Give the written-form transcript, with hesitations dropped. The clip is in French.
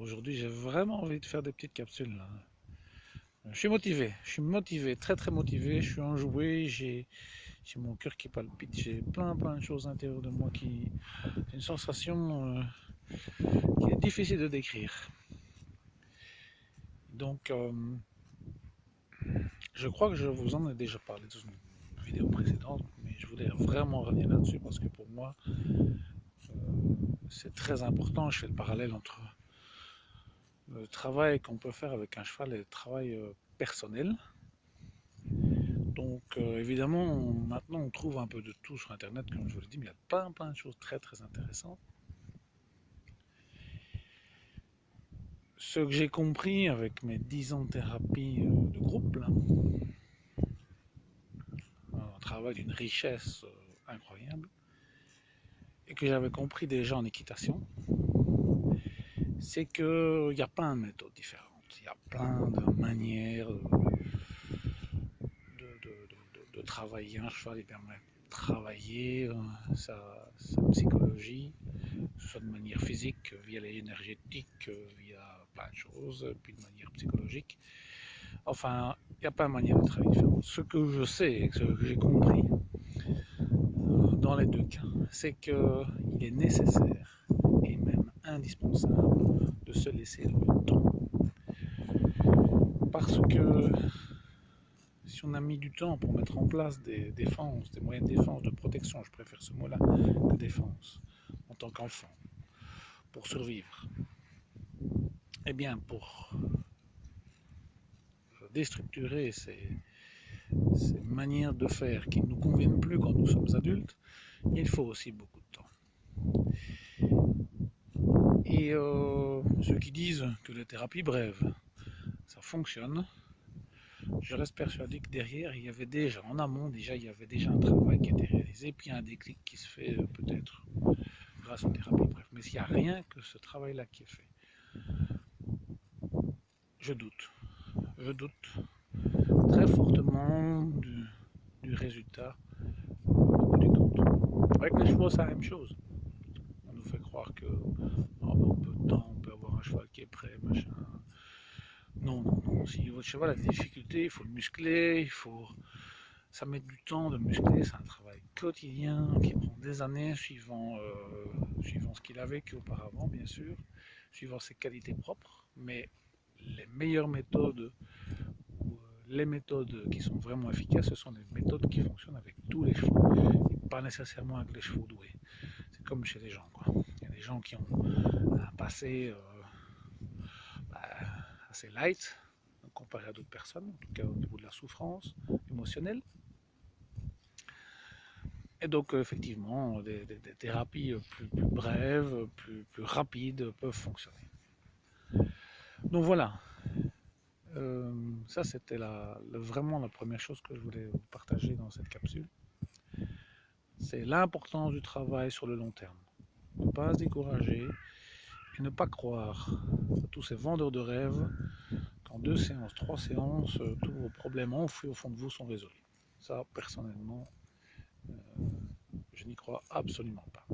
Aujourd'hui, j'ai vraiment envie de faire des petites capsules là. Je suis motivé, très très motivé. Je suis enjoué, j'ai mon cœur qui palpite, j'ai plein de choses à l'intérieur de moi qui, c'est une sensation qui est difficile de décrire. Donc, je crois que je vous en ai déjà parlé dans une vidéo précédente, mais je voulais vraiment revenir là-dessus parce que pour moi, c'est très important. Je fais le parallèle entre le travail qu'on peut faire avec un cheval et le travail personnel. Donc évidemment, maintenant on trouve un peu de tout sur Internet, comme je vous l'ai dit, mais il y a plein de choses très intéressantes. Ce que j'ai compris avec mes 10 ans de thérapie de groupe, là, un travail d'une richesse incroyable, et que j'avais compris déjà en équitation, c'est qu'il y a plein de méthodes différentes. Il y a plein de manières de travailler un cheval. Il permet de travailler sa psychologie, que ce soit de manière physique, via l'énergétique, via plein de choses, puis de manière psychologique. Enfin, il y a plein de manières de travailler différentes. Ce que je sais, ce que j'ai compris dans les deux cas, c'est qu'il est nécessaire et même indispensable de se laisser le temps. Parce que si on a mis du temps pour mettre en place des défenses, des moyens de défense, de protection, je préfère ce mot-là que défense, en tant qu'enfant, pour survivre, eh bien, pour déstructurer ces manières de faire qui ne nous conviennent plus quand nous sommes adultes, il faut aussi beaucoup de temps. Et ceux qui disent que les thérapies brèves, ça fonctionne, je reste persuadé que derrière, il y avait déjà, en amont, il y avait déjà un travail qui était réalisé, puis un déclic qui se fait peut-être grâce aux thérapies brèves. Mais s'il n'y a rien que ce travail-là qui est fait, je doute. Je doute très fortement du résultat au bout du compte. Avec les chevaux, c'est la même chose. On nous fait croire que oh, ben, on peut de temps, on peut avoir un cheval qui est prêt, machin. Non. Si votre cheval a des difficultés, il faut le muscler, ça met du temps de muscler, c'est un travail quotidien qui prend des années suivant ce qu'il a vécu auparavant, bien sûr, suivant ses qualités propres. Mais les meilleures méthodes ou les méthodes qui sont vraiment efficaces, ce sont des méthodes qui fonctionnent avec tous les chevaux et pas nécessairement avec les chevaux doués. C'est comme chez les gens, quoi. Il y a des gens qui ont un passé bah, assez light comparé à d'autres personnes, en tout cas au niveau de la souffrance émotionnelle. Et donc effectivement, des thérapies plus brèves, plus rapides peuvent fonctionner. Donc voilà, ça c'était vraiment la première chose que je voulais vous partager dans cette capsule. C'est l'importance du travail sur le long terme. Ne pas se décourager et ne pas croire à tous ces vendeurs de rêves qu'en 2 séances, 3 séances, tous vos problèmes enfouis au fond de vous sont résolus. Ça, personnellement, je n'y crois absolument pas.